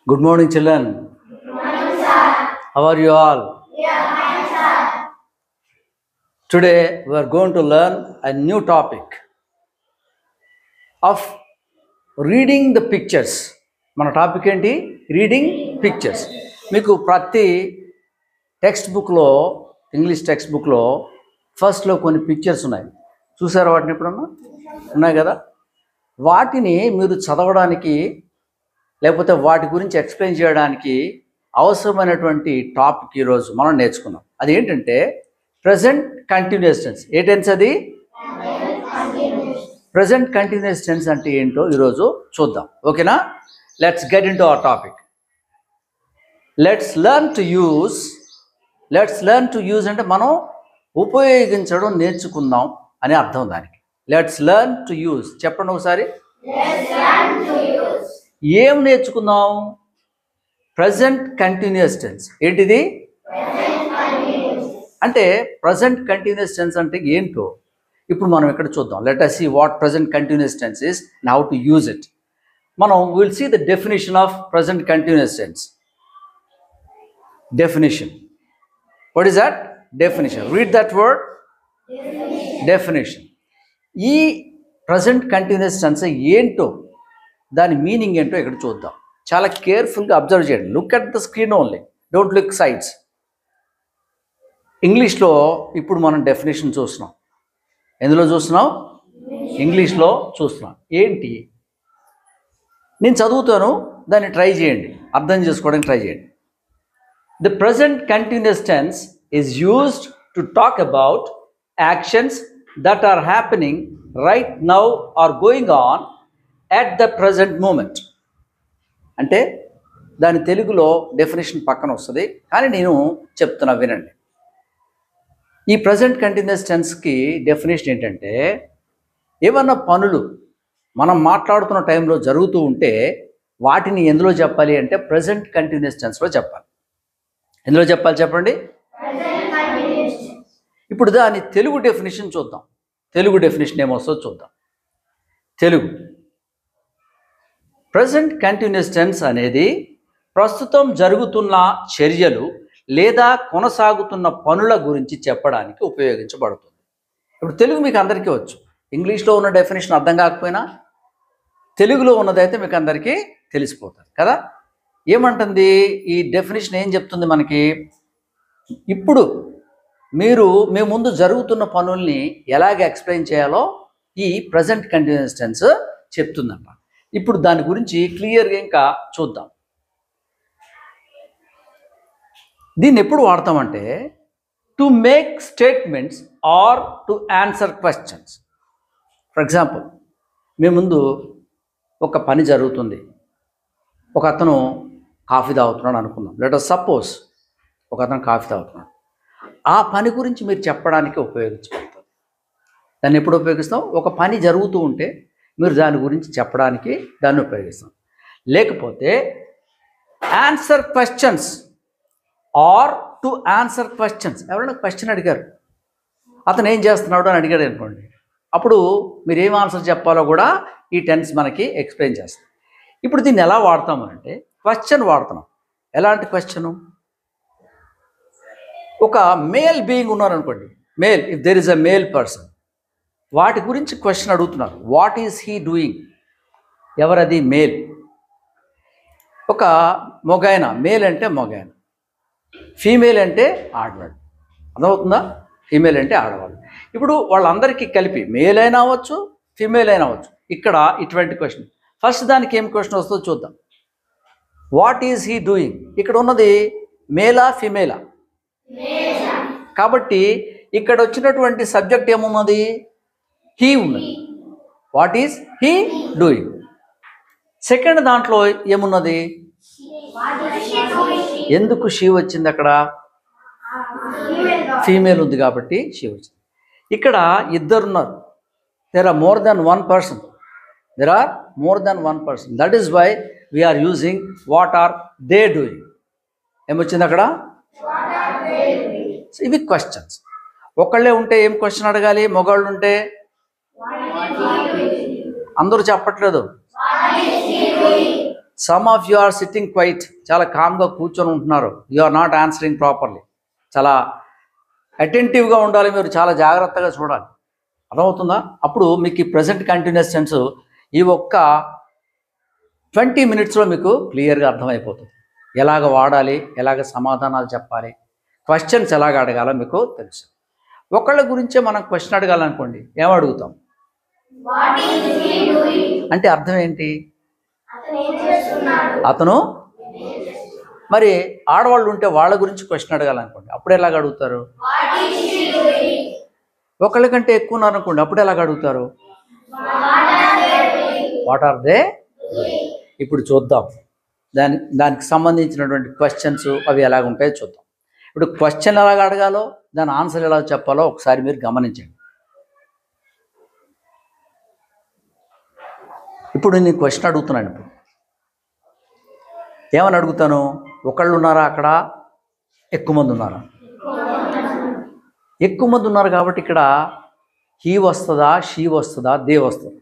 Good morning, children. Good morning, sir. How are you all? We are fine, sir. Today we are going to learn a new topic of reading the pictures. మన topic ఏంటి? Reading pictures. మీకు ప్రతి text బుక్లో, English text బుక్లో ఫస్ట్లో కొన్ని pictures ఉన్నాయి. చూసారా వాటిని ఎప్పుడన్నా? ఉన్నాయి కదా. వాటిని మీరు చదవడానికి లేకపోతే వాటి గురించి ఎక్స్ప్లెయిన్ చేయడానికి అవసరమైనటువంటి టాపిక్ ఈరోజు మనం నేర్చుకున్నాం. అదేంటంటే ప్రజెంట్ కంటిన్యూస్ టెన్స్. ఏ టెన్స్ అది? ప్రజెంట్ కంటిన్యూస్ టెన్స్ అంటే ఏంటో ఈరోజు చూద్దాం. ఓకేనా? Let's get into our topic. Let's learn to use అంటే మనం ఉపయోగించడం నేర్చుకుందాం అని అర్థం దానికి. Let's learn to use. చెప్పండి ఒకసారి. ఏం నేర్చుకుందాం? Present continuous tense. ఏంటిది? అంటే ప్రజెంట్ కంటిన్యూస్ టెన్స్ అంటే ఏంటో ఇప్పుడు మనం ఇక్కడ చూద్దాం. Let us see what present continuous tense is and how to use it. మనం will see the definition of present continuous tense. Definition. What is that? Definition. Read that word. Definition. ఈ present continuous tense ఏంటో, దాని meaning ఏంటో ఇక్కడ చూద్దాం. చాలా కేర్ఫుల్గా observe చేయండి. Look at the screen only, don't look sides. ఇంగ్లీష్లో ఇప్పుడు మనం డెఫినేషన్ చూస్తున్నాం. ఎందులో చూస్తున్నాం? ఇంగ్లీష్లో చూస్తున్నాం. ఏంటి? నేను చదువుతాను, దాన్ని ట్రై చేయండి, అర్థం చేసుకోవడానికి ట్రై చేయండి. The present continuous tense is used to talk about actions that are happening right now or going on at the present moment. అంటే దాని తెలుగులో డెఫినేషన్ పక్కన వస్తుంది, కానీ నేను చెప్తున్నా వినండి. ఈ ప్రజెంట్ కంటిన్యూస్ టెన్స్కి డెఫినేషన్ ఏంటంటే, ఏమన్నా పనులు మనం మాట్లాడుతున్న టైంలో జరుగుతూ ఉంటే వాటిని ఎందులో చెప్పాలి అంటే ప్రజెంట్ కంటిన్యూస్ టెన్స్లో చెప్పాలి. ఎందులో చెప్పాలి చెప్పండి? ఇప్పుడు దాని తెలుగు డెఫినేషన్ చూద్దాం. తెలుగు డెఫినేషన్ ఏమొస్తుందో చూద్దాం. తెలుగు ప్రజెంట్ కంటిన్యూస్ టెన్స్ అనేది ప్రస్తుతం జరుగుతున్న చర్యలు లేదా కొనసాగుతున్న పనుల గురించి చెప్పడానికి ఉపయోగించబడుతుంది. ఇప్పుడు తెలుగు మీకు అందరికీ వచ్చు. ఇంగ్లీష్లో ఉన్న డెఫినేషన్ అర్థం కాకపోయినా తెలుగులో ఉన్నదైతే మీకు అందరికీ తెలిసిపోతుంది కదా. ఏమంటుంది ఈ డెఫినేషన్? ఏం చెప్తుంది మనకి? ఇప్పుడు మీ ముందు జరుగుతున్న పనుల్ని ఎలాగ ఎక్స్ప్లెయిన్ చేయాలో ఈ ప్రజెంట్ కంటిన్యూస్ టెన్స్ చెప్తుందంట. ఇప్పుడు దాని గురించి క్లియర్గా ఇంకా చూద్దాం. దీన్ని ఎప్పుడు వాడతామంటే to make statements or to answer questions. For example, మీ ముందు ఒక పని జరుగుతుంది. ఒక అతను కాఫీ తాగుతున్నాడు అనుకుందాం. లెట్ us సపోజ్ ఒక అతను కాఫీ తాగుతున్నాడు. ఆ పని గురించి మీరు చెప్పడానికి ఉపయోగించబడుతుంది. దాన్ని ఎప్పుడు ఉపయోగిస్తాం? ఒక పని జరుగుతూ ఉంటే మీరు దాని గురించి చెప్పడానికి దాన్ని ఉపయోగిస్తాం. లేకపోతే answer questions or to answer questions. ఎవరైనా క్వశ్చన్ అడిగారు, అతను ఏం చేస్తున్నాడు అని అడిగాడు అనుకోండి, అప్పుడు మీరు ఏం ఆన్సర్ చెప్పాలో కూడా ఈ టెన్స్ మనకి ఎక్స్ప్లెయిన్ చేస్తుంది. ఇప్పుడు దీన్ని ఎలా వాడతాము అంటే క్వశ్చన్ వాడుతున్నాం. ఎలాంటి క్వశ్చను? ఒక మేల్ బీయింగ్ ఉన్నారనుకోండి, male, if there is a male person, వాటి గురించి క్వశ్చన్ అడుగుతున్నారు. What is he doing? ఎవరది? మేల్. ఒక మొగాయన, మేల్ అంటే మొగాయన, ఫీమేల్ అంటే ఆడవాడు. అర్థమవుతుందా? ఫీమేల్ అంటే ఆడవాళ్ళు. ఇప్పుడు వాళ్ళందరికీ కలిపి మేల్ అయినా అవ్వచ్చు, ఫీమేల్ అయినా అవ్వచ్చు. ఇక్కడ ఇటువంటి క్వశ్చన్. ఫస్ట్ దానికి ఏం క్వశ్చన్ వస్తుందో చూద్దాం. What is he doing? ఇక్కడ ఉన్నది మేలా ఫీమేలా? కాబట్టి ఇక్కడ వచ్చినటువంటి సబ్జెక్ట్ ఏమున్నది? హీ ఉన్నది. What is he doing. Second దాంట్లో ఏమున్నది? ఎందుకు షీ వచ్చింది? అక్కడ ఫీమేల్ ఉంది కాబట్టి షీ వచ్చింది. ఇక్కడ ఇద్దరున్నారు. There are more than one person. That is why we're using what are they doing. ఏమొచ్చింది అక్కడ? ఇవి క్వశ్చన్స్. ఒకళ్ళే ఉంటే ఏం క్వశ్చన్ అడగాలి? మగవాళ్ళు ఉంటే అందరూ చెప్పట్లేదు. Some of you are sitting quiet, చాలా కామ్గా కూర్చొని ఉంటున్నారు. You are not answering properly. చాలా అటెంటివ్గా ఉండాలి, మీరు చాలా జాగ్రత్తగా చూడాలి. అర్థమవుతుందా? అప్పుడు మీకు ఈ ప్రజెంట్ కంటిన్యూస్ టెన్స్ ఈ ఒక్క 20 మినిట్స్లో మీకు క్లియర్గా అర్థమైపోతుంది. ఎలాగ వాడాలి, ఎలాగ సమాధానాలు చెప్పాలి, క్వశ్చన్స్ ఎలాగ అడగాలో మీకు తెలుసు. ఒకళ్ళ గురించే మనం క్వశ్చన్ అడగాలనుకోండి, ఏమడుగుతాం అంటే అర్థం ఏంటి? అతను, మరి ఆడవాళ్ళు ఉంటే వాళ్ళ గురించి క్వశ్చన్ అడగాలనుకోండి, అప్పుడు ఎలాగ అడుగుతారు? ఒకళ్ళకంటే ఎక్కువ ఉన్నారనుకోండి, అప్పుడు ఎలాగ అడుగుతారు? What are they? ఇప్పుడు చూద్దాం దానికి సంబంధించినటువంటి క్వశ్చన్స్ అవి ఎలాగ ఉంటాయో చూద్దాం. ఇప్పుడు క్వశ్చన్ ఎలాగ అడగాలో, దాని ఆన్సర్ ఎలా చెప్పాలో ఒకసారి మీరు గమనించండి. ఇప్పుడు నేను క్వశ్చన్ అడుగుతున్నాను. ఇప్పుడు ఏమని అడుగుతాను? ఒకళ్ళు ఉన్నారా అక్కడ? ఎక్కువ మంది ఉన్నారా? ఎక్కువ మంది ఉన్నారు కాబట్టి ఇక్కడ హీ వస్తుందా, షీ వస్తుందా, దే వస్తుందా?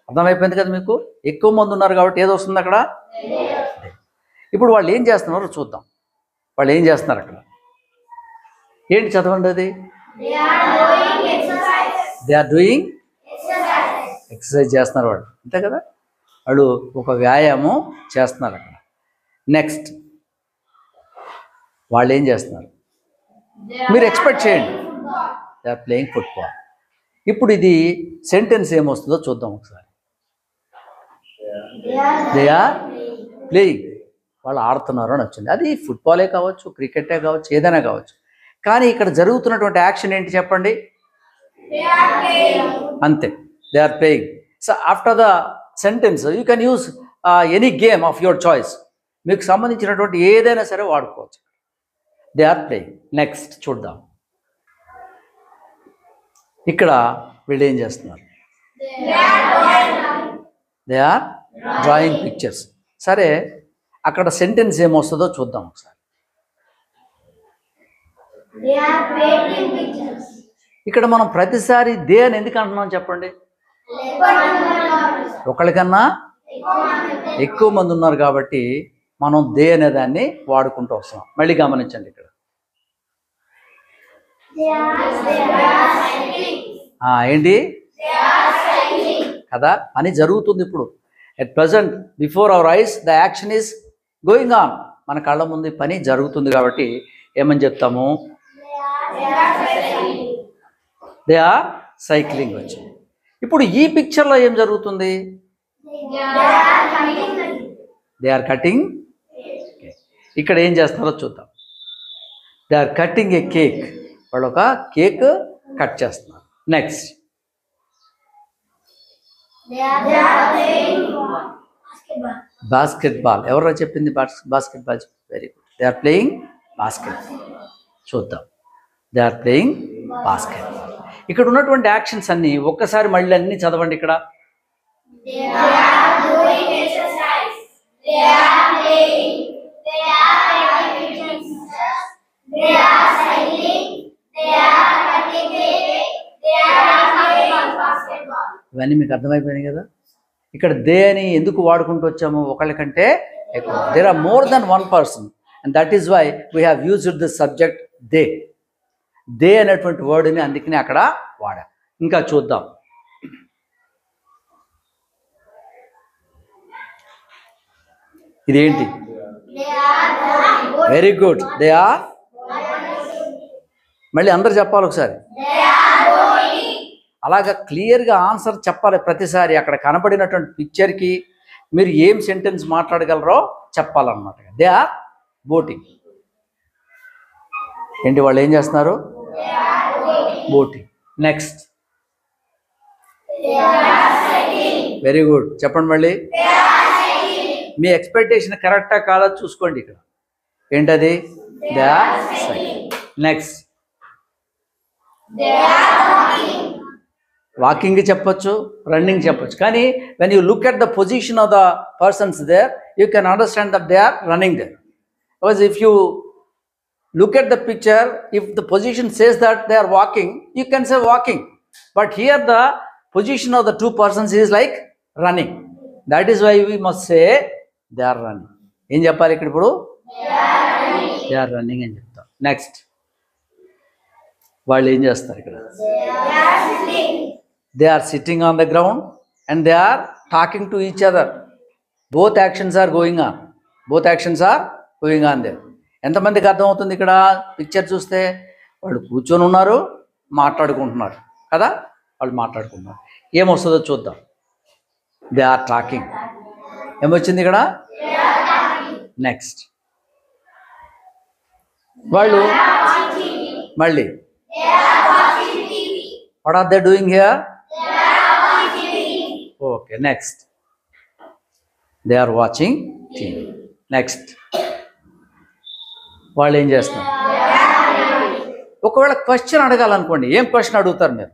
అర్థమైపోయింది కదా మీకు? ఎక్కువ మంది ఉన్నారు కాబట్టి ఏది వస్తుంది అక్కడ? ఇప్పుడు వాళ్ళు ఏం చేస్తున్నారో చూద్దాం. వాళ్ళు ఏం చేస్తున్నారు అక్కడ? ఏంటి చదవండి అది? దే ఆర్ డూయింగ్ ఎక్సర్సైజ్ చేస్తున్నారు వాళ్ళు, అంతే కదా? వాళ్ళు ఒక వ్యాయామం చేస్తున్నారు అక్కడ. నెక్స్ట్ వాళ్ళు ఏం చేస్తున్నారు మీరు ఎక్స్పెక్ట్ చేయండి. They are playing football. ఇప్పుడు ఇది సెంటెన్స్ ఏమొస్తుందో చూద్దాం ఒకసారి. దే ఆర్ ప్లేయింగ్, వాళ్ళు ఆడుతున్నారు అని వచ్చింది. అది ఫుట్బాలే కావచ్చు, క్రికెటే కావచ్చు, ఏదైనా కావచ్చు. కానీ ఇక్కడ జరుగుతున్నటువంటి యాక్షన్ ఏంటి చెప్పండి? అంతే, they are playing. So after the sentence you can use any game of your choice. మీకు సంబంధించినటువంటి ఏదైనా సరే వాడుకోవచ్చు. They are playing. నెక్స్ట్ చూద్దాం. ఇక్కడ వీళ్ళు ఏం చేస్తున్నారు? They are drawing pictures. సరే, అక్కడ సెంటెన్స్ ఏమొస్తుందో చూద్దాం ఒకసారి. ఇక్కడ మనం ప్రతిసారి దే అని ఎందుకు అంటున్నాం చెప్పండి? ఒకళ్ళకన్నా ఎక్కువ మంది ఉన్నారు కాబట్టి మనం దే అనే దాన్ని వాడుకుంటూ వస్తాం. మళ్ళీ గమనించండి ఇక్కడ. ఏంటి కదా అని జరుగుతుంది ఇప్పుడు. At present before our eyes the action is going on. మన కళ్ళ ముందు పని జరుగుతుంది కాబట్టి ఏమని చెప్తాము? దే ఆర్ సైక్లింగ్ వచ్చింది. ఇప్పుడు ఈ పిక్చర్లో ఏం జరుగుతుంది? They are cutting. ఇక్కడ ఏం చేస్తున్నారో చూద్దాం. They are cutting a cake. వాళ్ళు ఒక కేక్ కట్ చేస్తున్నారు. Next basketball. ఎవరో చెప్పింది basketball? Very good. They are playing basketball. చూద్దాం. They are playing basketball. ఇక్కడ ఉన్నటువంటి యాక్షన్స్ అన్నీ ఒక్కసారి మళ్ళీ అన్ని చదవండి. ఇక్కడ ఇవన్నీ మీకు అర్థమైపోయినాయి కదా? ఇక్కడ దే అని ఎందుకు వాడుకుంటూ వచ్చాము? ఒకళ్ళకంటే ఎక్కువ. There are more than one person and that is why we have used the subject they. They అనేటువంటి వర్డ్ని అందుకని అక్కడ వాడా. ఇంకా చూద్దాం. ఇదేంటి? Very good. దే ఆర్, మళ్ళీ అందరు చెప్పాలి ఒకసారి. అలాగా క్లియర్గా ఆన్సర్ చెప్పాలి ప్రతిసారి. అక్కడ కనపడినటువంటి పిక్చర్కి మీరు ఏం సెంటెన్స్ మాట్లాడగలరో చెప్పాలన్నమాట. They are boating. ఏంటి వాళ్ళు ఏం చేస్తున్నారు? బోటింగ్. Next very good. చెప్పండి మళ్ళీ. మీ ఎక్స్పెక్టేషన్ కరెక్టా కాదా చూసుకోండి. ఇక్కడ ఏంటది? They are cycling. Next walking చెప్పొచ్చు, రన్నింగ్ చెప్పొచ్చు. కానీ when you look at the position of the persons there you can understand that they are running there. Because if you look at the picture, if the position says that they are walking, you can say walking, but here the position of the two persons is like running. That is why we must say they are running. ఏం చెప్పాలి ఇక్కడ ఇప్పుడు? They are running అని చెప్తాం. Next వాళ్ళు ఏం చేస్తారు ఇక్కడ? They are sitting on the ground and they are talking to each other. Both actions are going on. Both actions are going on there. ఎంతమందికి అర్థమవుతుంది ఇక్కడ పిక్చర్ చూస్తే? వాళ్ళు కూర్చొని ఉన్నారు, మాట్లాడుకుంటున్నారు కదా. వాళ్ళు మాట్లాడుకుంటున్నారు. ఏమొస్తుందో చూద్దాం. They are talking. ఏమొచ్చింది ఇక్కడ? నెక్స్ట్ వాళ్ళు మళ్ళీ what are they doing here? Okay, next they are watching TV. Next వాళ్ళు ఏం చేస్తారు? ఒకవేళ క్వశ్చన్ అడగాలనుకోండి, ఏం క్వశ్చన్ అడుగుతారు మీరు?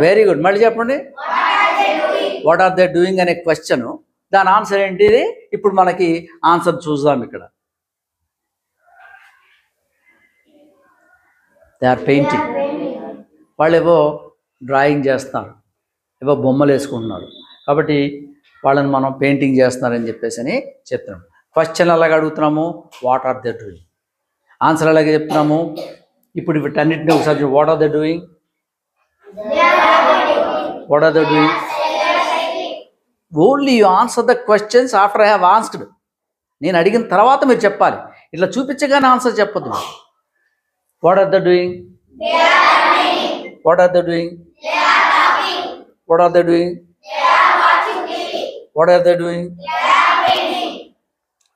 వెరీ గుడ్, మళ్ళీ చెప్పండి. వాట్ ఆర్ దే డూయింగ్ అనే క్వశ్చన్, దాని ఆన్సర్ ఏంటిది? ఇప్పుడు మనకి ఆన్సర్ చూద్దాం. ఇక్కడ దే ఆర్ పెయింటింగ్. వాళ్ళు ఏవో డ్రాయింగ్ చేస్తున్నారు, ఏవో బొమ్మలు వేసుకుంటున్నారు. కాబట్టి వాళ్ళని మనం పెయింటింగ్ చేస్తున్నారని చెప్పేసి అని చెప్తున్నాం. క్వశ్చన్ అలాగే అడుగుతున్నాము, what are they doing. Answer అలాగే చెప్తున్నాము. ఇప్పుడు వీటన్నిటిని ఒకసారి what are they doing, what are they doing. Only you answer the questions after I have answered. నేను అడిగిన తర్వాత మీరు చెప్పాలి. ఇట్లా చూపించగానే ఆన్సర్ చెప్పొద్దు. What are they doing, what are they doing, what are they doing, what are they doing.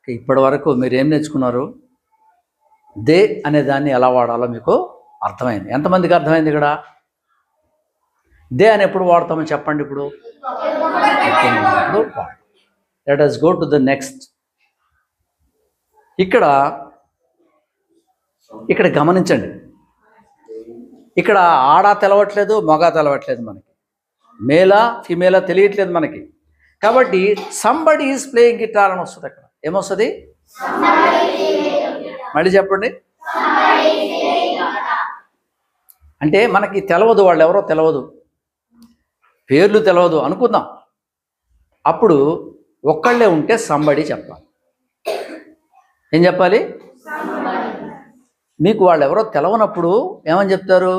ఇప్పటి వరకు మీరు ఏం నేర్చుకున్నారు? దే అనే దాన్ని ఎలా వాడాలో మీకు అర్థమైంది. ఎంతమందికి అర్థమైంది ఇక్కడ? దే అని ఎప్పుడు వాడతామో చెప్పండి. ఇప్పుడు let us go to the next. ఇక్కడ గమనించండి. ఇక్కడ ఆడ తెలవట్లేదు, మగ తెలవట్లేదు, మనకి మేలా ఫిమేలా తెలియట్లేదు మనకి. కాబట్టి సంబడి ఈజ్ ప్లేయింగ్ గిటార్ అని వస్తుంది. అక్కడ ఏమొస్తుంది? మళ్ళీ చెప్పండి. అంటే మనకి తెలవదు, వాళ్ళు ఎవరో తెలవదు, పేర్లు తెలవదు అనుకుందాం. అప్పుడు ఒక్కళ్ళే ఉంటే సంబడి చెప్పాలి. ఏం చెప్పాలి? మీకు వాళ్ళు ఎవరో తెలవనప్పుడు ఏమని చెప్తారు?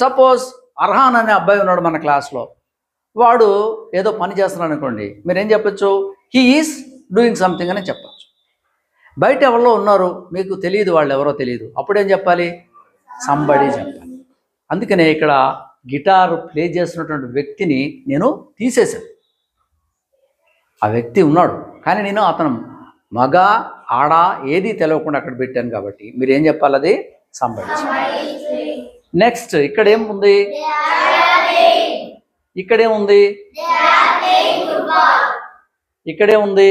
సపోజ్ అర్హాన్ అనే అబ్బాయి ఉన్నాడు మన క్లాస్లో, వాడు ఏదో పని చేస్తున్నాడు అనుకోండి, మీరేం చెప్పచ్చు? హీ ఈజ్ డూయింగ్ సంథింగ్ అని చెప్పచ్చు. బయట ఎవరో ఉన్నారు, మీకు తెలియదు, వాళ్ళు ఎవరో తెలియదు, అప్పుడేం చెప్పాలి? సంబడి చెప్పాలి. అందుకనే ఇక్కడ గిటార్ ప్లే చేస్తున్నటువంటి వ్యక్తిని నేను తీసేశాను. ఆ వ్యక్తి ఉన్నాడు, కానీ నేను అతను మగ ఆడ ఏది తెలియకుండా అక్కడ పెట్టాను. కాబట్టి మీరు ఏం చెప్పాలి? అది సంబడి. నెక్స్ట్ ఇక్కడేముంది? ఇక్కడేముంది? ఇక్కడేముంది?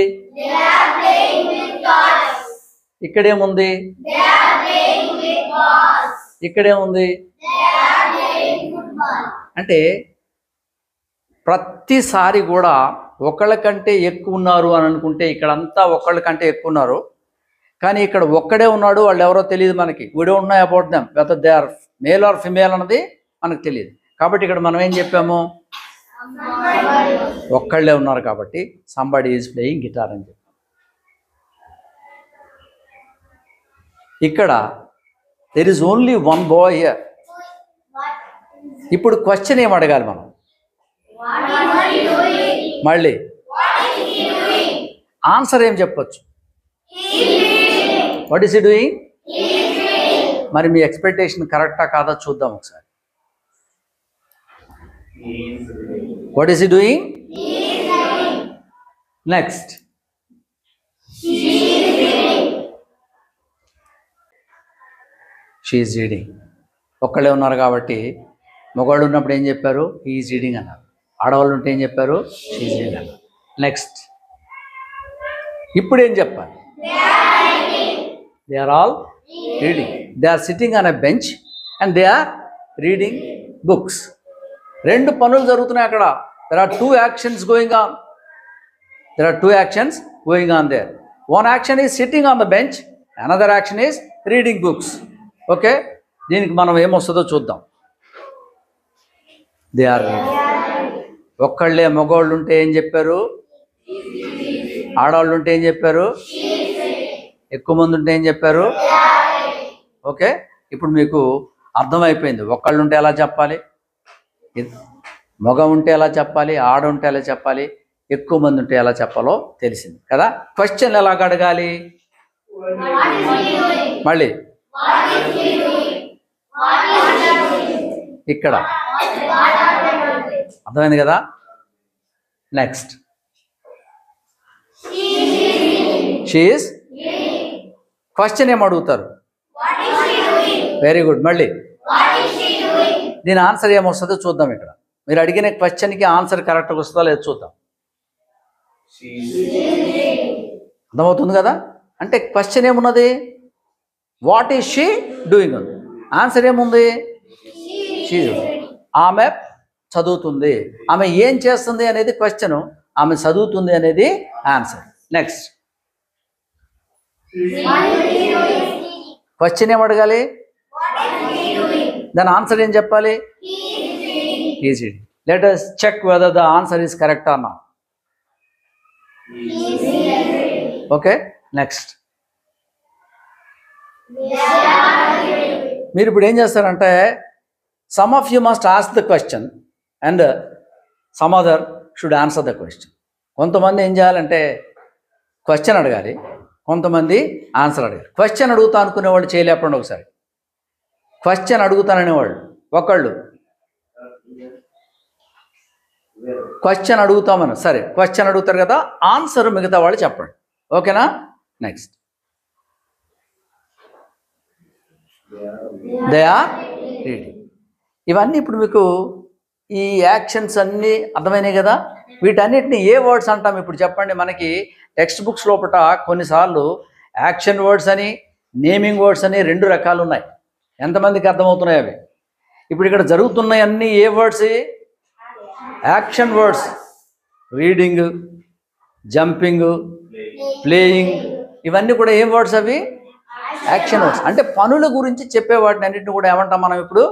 ఇక్కడేముంది? ఇక్కడేముంది? అంటే ప్రతిసారి కూడా ఒకళ్ళకంటే ఎక్కువ ఉన్నారు అని అనుకుంటే ఇక్కడంతా ఒకళ్ళకంటే ఎక్కువ ఉన్నారు, కానీ ఇక్కడ ఒక్కడే ఉన్నాడు, వాళ్ళు ఎవరో తెలియదు మనకి. We don't know about them whether they are male or female అన్నది మనకు తెలియదు. కాబట్టి ఇక్కడ మనం ఏం చెప్పాము? ఒక్కళ్ళే ఉన్నారు కాబట్టి సంబడి ఈజ్ ప్లేయింగ్ గిటార్ అని చెప్పాము. ఇక్కడ there is only one boy here. ఇప్పుడు క్వశ్చన్ ఏం అడగాలి మనం? మళ్ళీ ఆన్సర్ ఏం చెప్పొచ్చు? What is he doing? మరి మీ ఎక్స్పెక్టేషన్ కరెక్టా కాదా చూద్దాం ఒకసారి. What is he doing? Next she is reading. ఒక్కళ్ళే ఉన్నారు కాబట్టి మగవాళ్ళు ఉన్నప్పుడు ఏం చెప్పారు? హీ ఈజ్ రీడింగ్ అన్నారు. ఆడవాళ్ళు ఉంటే ఏం చెప్పారు? షీ ఈజ్ రీడింగ్ అన్నారు. నెక్స్ట్ ఇప్పుడు ఏం చెప్పాలి? They are all reading. They are sitting on a bench and they are reading books. రెండు పనులు జరుగుతున్నాయి అక్కడ. There are two actions going on. There are two actions going on there. One action is sitting on the bench, another action is reading books. Okay, దీనికి మనం ఏమొస్తుందో చూద్దాం. They are reading. ఒక్కళ్ళే మగవాళ్ళు ఉంటే ఏం చెప్పారు? ఆడవాళ్ళు ఉంటే ఏం చెప్పారు? ఎక్కువ మంది ఉంటే ఏం చెప్పారు? ఓకే, ఇప్పుడు మీకు అర్థమైపోయింది. ఒక్కళ్ళు ఉంటే ఎలా చెప్పాలి, మగ ఉంటే ఎలా చెప్పాలి, ఆడ ఉంటే ఎలా చెప్పాలి, ఎక్కువ మంది ఉంటే ఎలా చెప్పాలో తెలిసింది కదా. క్వశ్చన్ ఎలాగ అడగాలి? మళ్ళీ ఇక్కడ అర్థమైంది కదా. నెక్స్ట్ షీఈస్ క్వశ్చన్ ఏం అడుగుతారు? Very good. మళ్ళీ దీని ఆన్సర్ ఏమొస్తుందో చూద్దాం. ఇక్కడ మీరు అడిగిన క్వశ్చన్కి ఆన్సర్ కరెక్ట్గా వస్తుందో లేదో చూద్దాం. అర్థమవుతుంది కదా. అంటే క్వశ్చన్ ఏమున్నది? వాట్ ఈజ్ షీ డూయింగ్ ఉంది. ఆన్సర్ ఏముంది? షీ. ఆమె చదువుతుంది. ఆమె ఏం చేస్తుంది అనేది క్వశ్చన్, ఆమె చదువుతుంది అనేది ఆన్సర్. నెక్స్ట్ క్వశ్చన్ ఏం అడగాలి, దాని ఆన్సర్ ఏం చెప్పాలి? Easy. Let us check whether the answer is correct or not. Okay, next మీరు ఇప్పుడు ఏం చేస్తారంటే, some of you must ask the question and some other should answer the question. కొంతమంది ఏం చేయాలంటే క్వశ్చన్ అడగాలి, కొంతమంది ఆన్సర్ అడగాలి. క్వశ్చన్ అడుగుతా అనుకునేవాళ్ళు చేయలేపండి ఒకసారి. క్వశ్చన్ అడుగుతాననేవాళ్ళు ఒకళ్ళు, క్వశ్చన్ అడుగుతామని సరే క్వశ్చన్ అడుగుతారు కదా, ఆన్సర్ మిగతా వాళ్ళు చెప్పండి. ఓకేనా. Next they are reading. ఇవన్నీ ఇప్పుడు మీకు ఈ యాక్షన్స్ అన్నీ అర్థమైనాయి కదా. వీటన్నిటిని ఏ వర్డ్స్ అంటాం ఇప్పుడు చెప్పండి. మనకి టెక్స్ట్ బుక్స్ లోపల కొన్నిసార్లు యాక్షన్ వర్డ్స్ అని, నేమింగ్ వర్డ్స్ అని 2 రకాలు ఉన్నాయి. ఎంతమందికి అర్థమవుతున్నాయి అవి? ఇప్పుడు ఇక్కడ జరుగుతున్నాయి అన్నీ ఏ words? Action words. Reading, jumping, playing, ఇవన్నీ కూడా ఏం వర్డ్స్? అవి యాక్షన్ వర్డ్స్. అంటే పనుల గురించి చెప్పే వాటిని అన్నింటిని కూడా ఏమంటాం మనం ఇప్పుడు?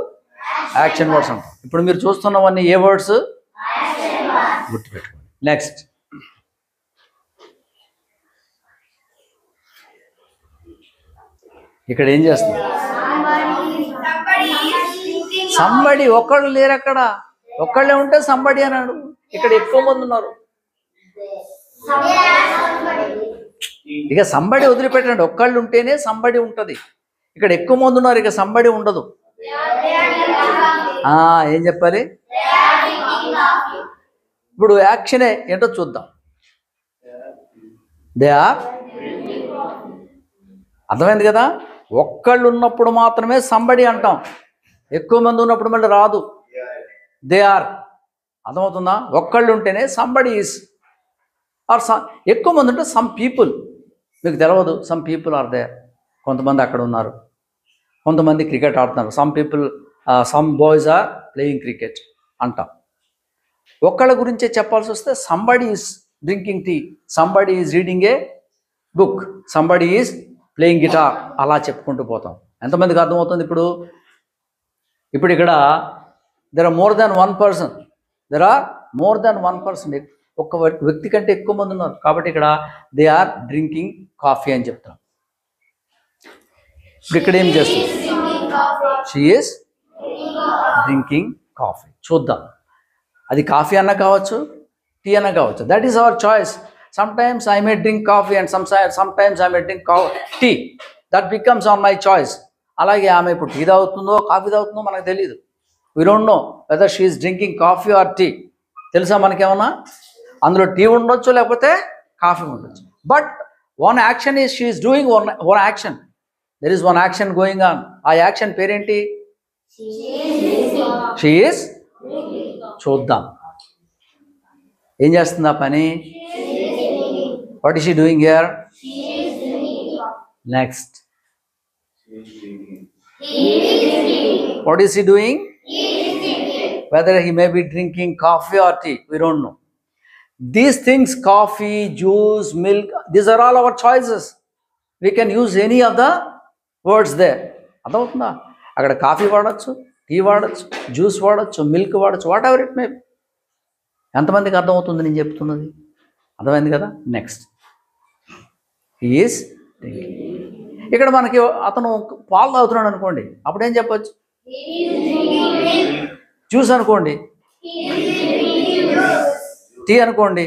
యాక్షన్ వర్డ్స్ అంటాం. ఇప్పుడు మీరు చూస్తున్నవన్నీ ఏ వర్డ్స్? గుర్తుపెట్టుకోండి. నెక్స్ట్ ఇక్కడ ఏం చేస్తుంది? సంబడి. ఒక్కళ్ళు లేరు అక్కడ, ఒక్కళ్ళే ఉంటే సంబడి అన్నాడు. ఇక్కడ ఎక్కువ మంది ఉన్నారు. ఇక సంబడి వదిలిపెట్టండి, ఒక్కళ్ళు ఉంటేనే సంబడి ఉంటుంది. ఇక్కడ ఎక్కువ మంది ఉన్నారు, ఇక సంబడి ఉండదు. ఏం చెప్పాలి? ఇప్పుడు యాక్షనే ఏంటో చూద్దాం. They are. అర్థమైంది కదా. ఒక్కళ్ళు ఉన్నప్పుడు మాత్రమే సంబడి అంటాం, ఎక్కువ మంది ఉన్నప్పుడు మళ్ళీ రాదు. They are. అర్థమవుతుందా? ఒక్కళ్ళు ఉంటేనే సంబడి ఈస్. ఆర్ ఎక్కువ మంది ఉంటే సమ్ పీపుల్. మీకు తెలియదు, సమ్ పీపుల్ ఆర్ దేర్. కొంతమంది అక్కడ ఉన్నారు, కొంతమంది క్రికెట్ ఆడుతున్నారు. Some people, some boys are playing cricket అంటాం. ఒక్కళ్ళ గురించే చెప్పాల్సి వస్తే somebody is drinking tea, somebody is reading a book, somebody is playing guitar, అలా చెప్పుకుంటూ పోతాం. ఎంతమందికి అర్థమవుతుంది ఇప్పుడు? ఇప్పుడు ఇక్కడ there are more than one person. There are more than one person. ఒక్క వ్యక్తి కంటే ఎక్కువ మంది ఉన్నారు. కాబట్టి ఇక్కడ దే ఆర్ డ్రింకింగ్ కాఫీ అని చెప్తాం. ఇప్పుడు ఇక్కడ ఏం చేస్తుంది? She is drinking coffee. చూద్దాం, అది కాఫీ అన్న కావచ్చు, టీ అన్న కావచ్చు. That is our choice. Sometimes I may drink coffee and sometimes I may drink tea. That becomes on my choice. అలాగే ఆమె ఇప్పుడు టీ తాగుతుందో కాఫీ తాగుతుందో మనకు తెలియదు. We don't know whether she is drinking coffee or tea. తెలుసా మనకేమన్నా? అందులో tea ఉండొచ్చు, లేకపోతే కాఫీ ఉండొచ్చు. But one action is she is doing one action. There is one action going on. ఆ యాక్షన్ పేరేంటి? She is. చూద్దాం ఏం చేస్తుంది ఆ పని. What is she doing here? She is drinking coffee. Next. He is drinking. What is he doing? He is drinking. Whether he may be drinking coffee or tea, we don't know. These things, coffee, juice, milk, these are all our choices. We can use any of the words there. అర్థమవుతుందా? అక్కడ coffee వాడచ్చు, tea వాడచ్చు, juice వాడచ్చు, milk వాడచ్చు, what ever it may be. ఎంతమందికి అర్థమవుతుంది నేను చెప్తున్నది? అర్థమైంది కదా? Next, he is drinking. ఇక్కడ మనకి అతను పాలు తాగుతున్నాడు అనుకోండి, అప్పుడేం చెప్పచ్చు? జ్యూస్ అనుకోండి, టీ అనుకోండి,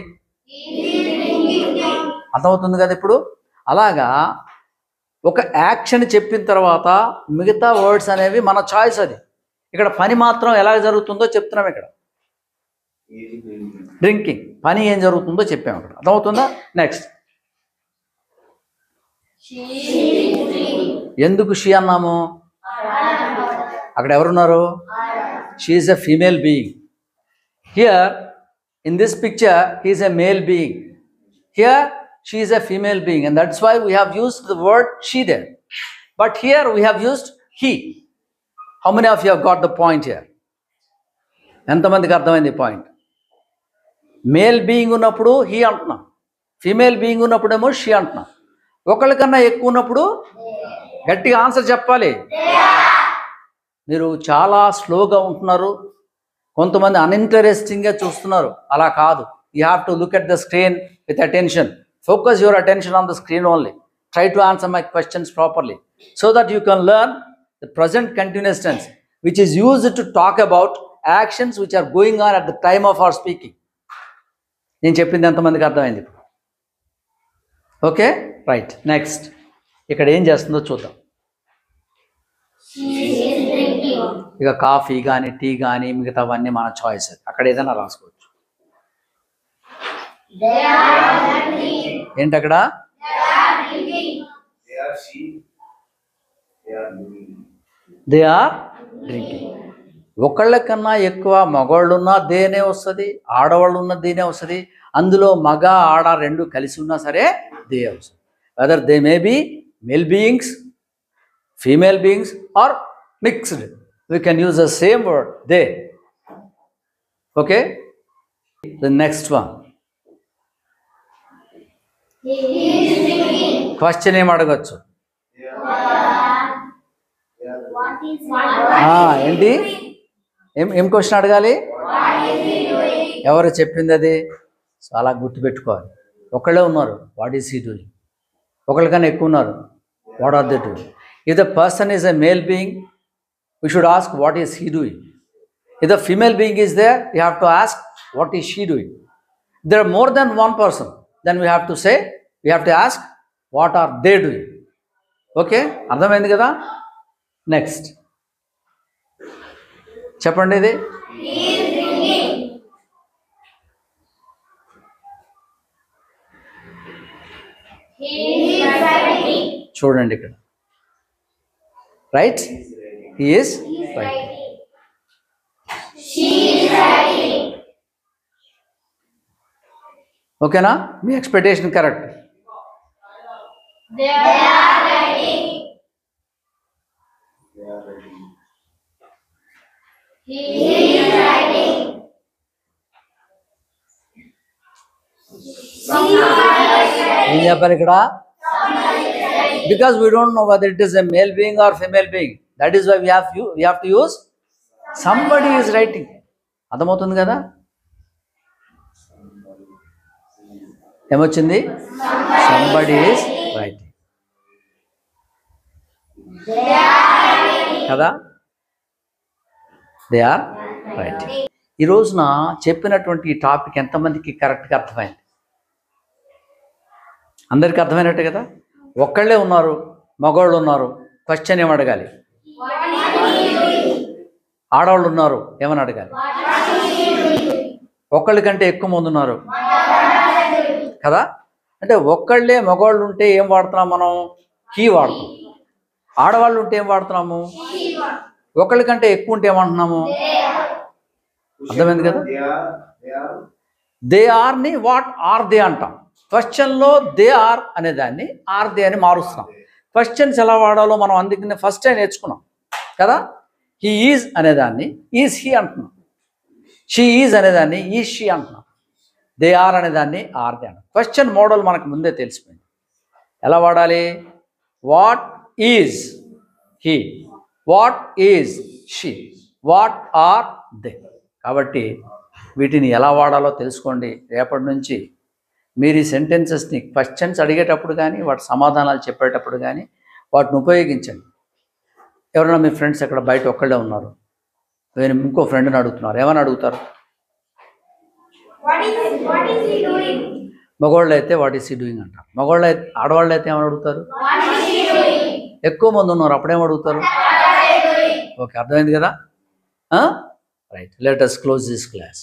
అర్థమవుతుంది కదా ఇప్పుడు? అలాగా ఒక యాక్షన్ చెప్పిన తర్వాత మిగతా వర్డ్స్ అనేవి మన చాయిస్. అది ఇక్కడ పని మాత్రం ఎలా జరుగుతుందో చెప్తున్నాం. ఇక్కడ డ్రింకింగ్ పని ఏం జరుగుతుందో చెప్పాము. అక్కడ అర్థమవుతుందా? నెక్స్ట్, ఎందుకు షీ అన్నాము? అక్కడ ఎవరున్నారు? She is a female being. Here in this picture he is a male being. Here she is a female being, and that's why we have used the word she there. But here we have used he. How many of you have got the point here? ఎంతమందికి అర్థమైంది point? Male being ఉన్నప్పుడు he అంటున్నాం, female being ఉన్నప్పుడేమో she అంటున్నాం. ఒకళ్ళకన్నా ఎక్కువ ఉన్నప్పుడు గట్టిగా answer చెప్పాలి. మీరు చాలా స్లోగా ఉంటున్నారు, కొంతమంది అన్ఇంటరెస్టింగ్గా చూస్తున్నారు. అలా కాదు. You have to look at the screen with attention. Focus your attention on the screen only. Try to answer my questions properly so that you can learn the present continuous tense, which is used to talk about actions which are going on at the time of our speaking. నేను చెప్పింది ఎంతమందికి అర్థమైంది? Okay, right. Next, ఇక్కడ ఏం చేస్తుందో చూద్దాం. ఇక coffee కానీ టీ కానీ మిగతావన్నీ మన చాయిస్. అక్కడ ఏదైనా రాసుకోవచ్చు. ఏంటి అక్కడ? They are drinking. ఒకళ్ళకన్నా ఎక్కువ మగవాళ్ళున్నా దేనే వస్తుంది, ఆడవాళ్ళు ఉన్న దేనే వస్తుంది. అందులో మగ ఆడ రెండు కలిసి ఉన్నా సరే దే వస్తుంది. Whether they may be male beings, female beings or mixed, we can use the same word they. Okay, the next one. Question ఏం అడగచ్చు? ఏంటి? ఏం క్వశ్చన్ అడగాలి? ఎవరు చెప్పింది అది? చాలా గుర్తుపెట్టుకోవాలి. ఒకళ్ళే ఉన్నారు, వాట్ ఈస్ హీ డూయింగ్. ఒకళ్ళకన్నా ఎక్కువ ఉన్నారు, what are they doing. If the person is a male being, we should ask what is he doing. If the female being is there, you have to ask what is she doing. There are more than one person, then we have to say, we have to ask what are they doing. Okay, అర్థమైంది కదా? Next చెప్పండి. ఇది చూడండి ఇక్కడ, right? He is writing. ఓకేనా? మీ expectation correct. ఏం చెప్పాలి ఇక్కడ? Because we don't know whether it is a male being or female being. That is why we have to use somebody is writing. అర్థమవుతుంది కదా? ఏమొచ్చింది? సంబడి ఈజ్ రైటింగ్ కదా? They are writing. ఈ రోజున చెప్పినటువంటి ఈ టాపిక్ ఎంతమందికి కరెక్ట్గా అర్థమైంది? అందరికీ అర్థమైనట్టు కదా? ఒక్కళ్ళే ఉన్నారు, మగవాళ్ళు ఉన్నారు, క్వశ్చన్ ఏమని అడగాలి? ఆడవాళ్ళు ఉన్నారు, ఏమని అడగాలి? ఒక్కళ్ళ కంటే ఎక్కువ మంది ఉన్నారు కదా? అంటే ఒక్కళ్ళే మగవాళ్ళు ఉంటే ఏం వాడుతున్నాం మనం? హీ వాడుతున్నాం. ఆడవాళ్ళు ఉంటే ఏం వాడుతున్నాము? ఒకళ్ళ కంటే ఎక్కువ ఉంటే ఏమంటున్నాము? అర్థమైంది కదా? They Arni what are they అంటాం. క్వశ్చన్లో దే ఆర్ అనేదాన్ని ఆర్ దే అని మారుస్తున్నాం. క్వశ్చన్స్ ఎలా వాడాలో మనం అందుకనే ఫస్ట్ టైం నేర్చుకున్నాం కదా? హీ ఈజ్ అనేదాన్ని ఈజ్ హీ అంటున్నాం, షీ ఈజ్ అనేదాన్ని ఈజ్ షీ అంటున్నాం, దే ఆర్ అనేదాన్ని ఆర్ దే అంటాం. క్వశ్చన్ మోడల్ మనకు ముందే తెలిసిపోయింది. ఎలా వాడాలి? What is he, what is she, what are they. కాబట్టి వీటిని ఎలా వాడాలో తెలుసుకోండి. రేపటి నుంచి మీరు ఈ సెంటెన్సెస్ని క్వశ్చన్స్ అడిగేటప్పుడు కానీ వాటి సమాధానాలు చెప్పేటప్పుడు కానీ వాటిని ఉపయోగించండి. ఎవరైనా మీ ఫ్రెండ్స్ ఎక్కడ బయట ఒక్కళ్ళే ఉన్నారు, నేను ఇంకో ఫ్రెండ్ని అడుగుతున్నారు, ఏమని అడుగుతారు? What is he doing? మగవాళ్ళు అయితే వాట్ ఈస్ హీ డూయింగ్ అంటారు. మగవాళ్ళు అయితే ఆడవాళ్ళు అయితే ఏమని అడుగుతారు? What is he doing? ఎక్కువ మంది ఉన్నారు, అప్పుడేం అడుగుతారు? What are they doing? Okay, అర్థమైంది కదా? Right, let us close this class.